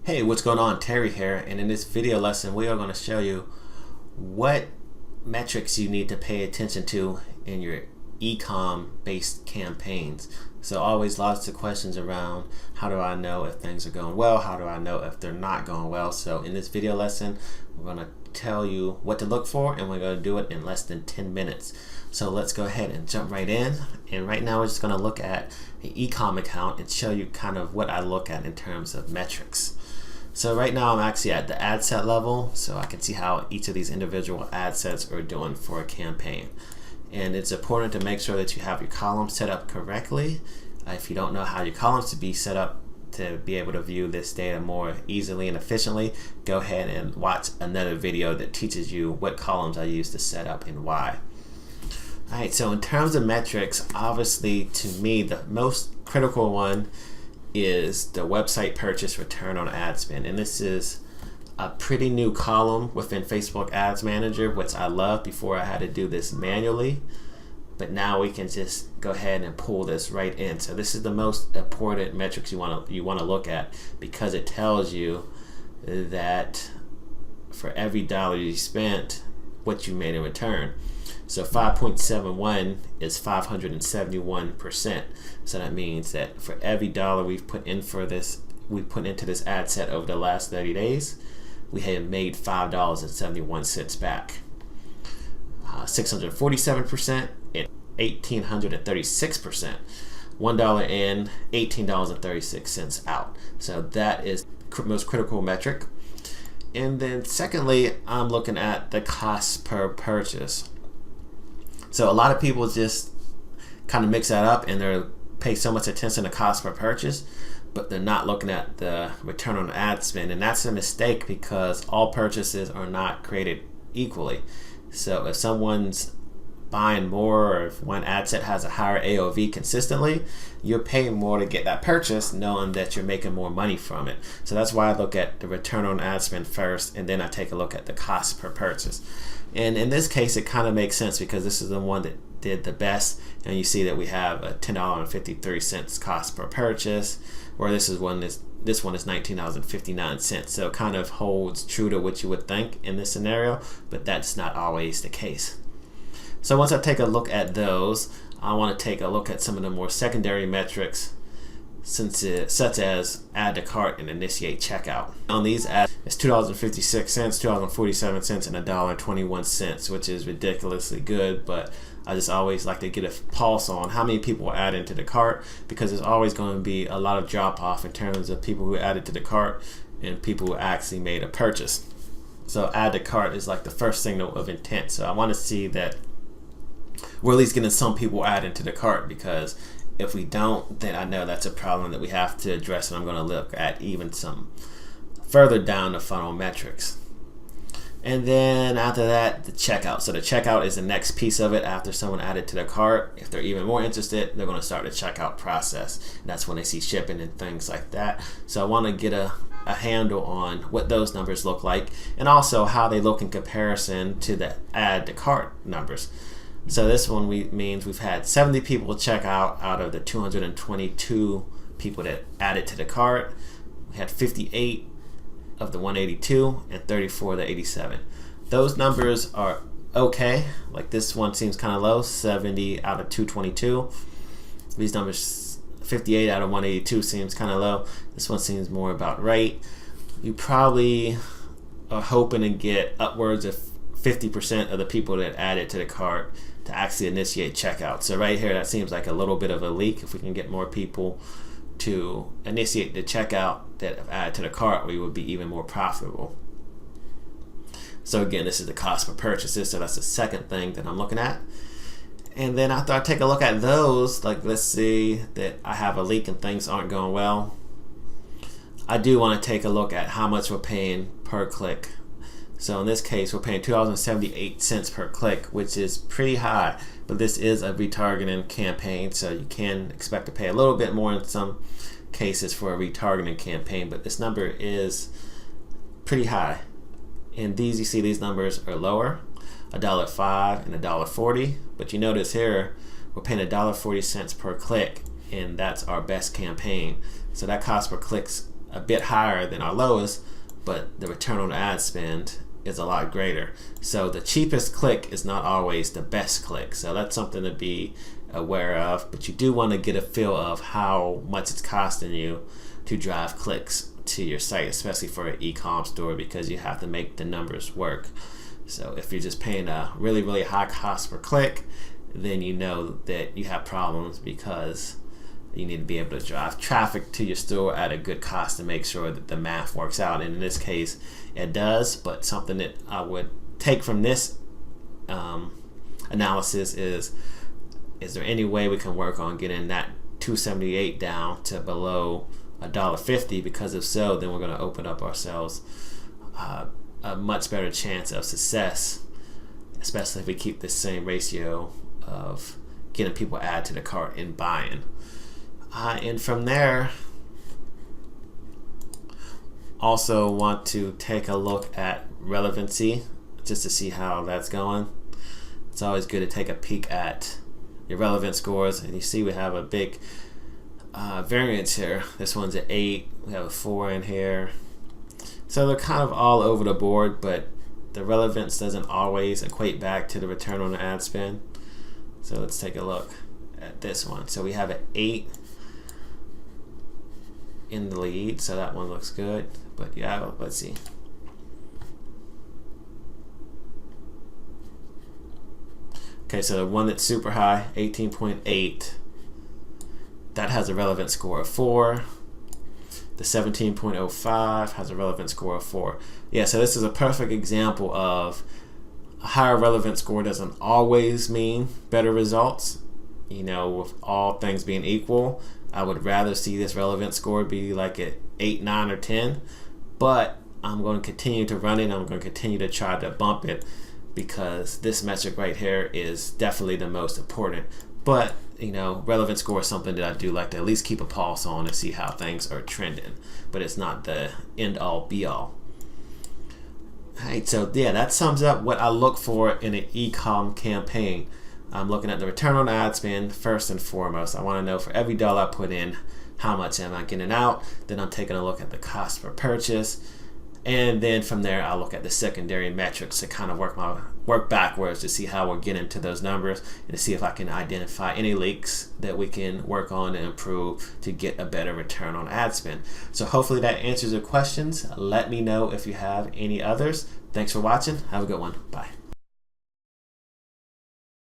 Hey, what's going on? Terry here, and in this video lesson we are going to show you what metrics you need to pay attention to in your ecom based campaigns. So always lots of questions around how do I know if things are going well, how do I know if they're not going well. So in this video lesson we're going to tell you what to look for, and we're going to do it in less than 10 minutes. So let's go ahead and jump right in, and right now we're just going to look at the ecom account and show you kind of what I look at in terms of metrics. So right now I'm actually at the ad set level, so I can see how each of these individual ad sets are doing for a campaign. And it's important to make sure that you have your columns set up correctly. If you don't know how your columns to be set up to be able to view this data more easily and efficiently, go ahead and watch another video that teaches you what columns I use to set up and why. Alright, so in terms of metrics, obviously to me the most critical one is the website purchase return on ad spend, and this is a pretty new column within Facebook Ads Manager, which I love. Before I had to do this manually, but now we can just go ahead and pull this right in. So this is the most important metrics you want to look at, because it tells you that for every dollar you spent, what you made in return. So 5.71 is 571%. So that means that for every dollar we've put into this ad set over the last 30 days, we have made $5.71 back. 647% and 1,836%. $1 in, $18.36 out. So that is the most critical metric. And then secondly, I'm looking at the cost per purchase. So a lot of people just kind of mix that up and they pay so much attention to cost per purchase, but they're not looking at the return on ad spend, and that's a mistake because all purchases are not created equally. So if someone's buying more, or if one ad set has a higher AOV consistently, you're paying more to get that purchase knowing that you're making more money from it. So that's why I look at the return on ad spend first, and then I take a look at the cost per purchase. And in this case it kind of makes sense because this is the one that did the best, and you see that we have a $10.53 cost per purchase, where this one is $19.59. So it kind of holds true to what you would think in this scenario, but that's not always the case. So once I take a look at those, I want to take a look at some of the more secondary metrics, such as add to cart and initiate checkout. On these ads, it's $2.56, $2.47, and $1.21, which is ridiculously good, but I just always like to get a pulse on how many people add into the cart, because there's always going to be a lot of drop off in terms of people who added to the cart and people who actually made a purchase. So add to cart is like the first signal of intent. So I want to see that we're at least getting some people add into the cart, because if we don't, then I know that's a problem that we have to address, and I'm going to look at even some further down the funnel metrics. And then after that, the checkout. So the checkout is the next piece of it. After someone added to their cart, if they're even more interested, they're going to start the checkout process. And that's when they see shipping and things like that. So I want to get a handle on what those numbers look like, and also how they look in comparison to the add to cart numbers. So this one means we've had 70 people check out of the 222 people that added to the cart. We had 58 of the 182 and 34 of the 87. Those numbers are okay. Like this one seems kind of low, 70 out of 222. These numbers, 58 out of 182 seems kind of low. This one seems more about right. You probably are hoping to get upwards of 50% of the people that added to the cart to actually initiate checkout. So right here, that seems like a little bit of a leak. If we can get more people to initiate the checkout that have added to the cart, we would be even more profitable. So again, this is the cost per purchases, so that's the second thing that I'm looking at. And then after I take a look at those, like let's see that I have a leak and things aren't going well, I do want to take a look at how much we're paying per click. So in this case, we're paying $2.78 per click, which is pretty high, but this is a retargeting campaign, so you can expect to pay a little bit more in some cases for a retargeting campaign, but this number is pretty high. And you see these numbers are lower, $1.05 and $1.40, but you notice here we're paying $1.40 per click, and that's our best campaign. So that cost per click's a bit higher than our lowest, but the return on ad spend is a lot greater. So the cheapest click is not always the best click. So that's something to be aware of, but you do want to get a feel of how much it's costing you to drive clicks to your site, especially for an e-com store, because you have to make the numbers work. So if you're just paying a really, really high cost per click, then you know that you have problems, because you need to be able to drive traffic to your store at a good cost to make sure that the math works out. And in this case, it does. But something that I would take from this analysis is there any way we can work on getting that $2.78 down to below $1.50? Because if so, then we're going to open up ourselves a much better chance of success, especially if we keep this same ratio of getting people add to the cart and buying. And from there, also want to take a look at relevancy just to see how that's going. It's always good to take a peek at your relevant scores, and you see we have a big variance here. This one's at 8, we have a 4 in here. So they're kind of all over the board, but the relevance doesn't always equate back to the return on the ad spend. So let's take a look at this one. So we have an 8 in the lead, so that one looks good. But yeah, let's see. Okay, so the one that's super high, 18.8, that has a relevant score of 4. The 17.05 has a relevant score of 4. Yeah, so this is a perfect example of a higher relevant score doesn't always mean better results. You know, with all things being equal, I would rather see this relevant score be like at 8, 9, or 10. But I'm going to continue to run it. I'm going to continue to try to bump it, because this metric right here is definitely the most important. But, you know, relevant score is something that I do like to at least keep a pulse on and see how things are trending. But it's not the end all be all. Alright, so yeah, that sums up what I look for in an e-com campaign. I'm looking at the return on ad spend first and foremost. I want to know for every dollar I put in, how much am I getting out? Then I'm taking a look at the cost per purchase. And then from there, I'll look at the secondary metrics to kind of work backwards to see how we're getting to those numbers, and to see if I can identify any leaks that we can work on and improve to get a better return on ad spend. So hopefully that answers your questions. Let me know if you have any others. Thanks for watching. Have a good one. Bye.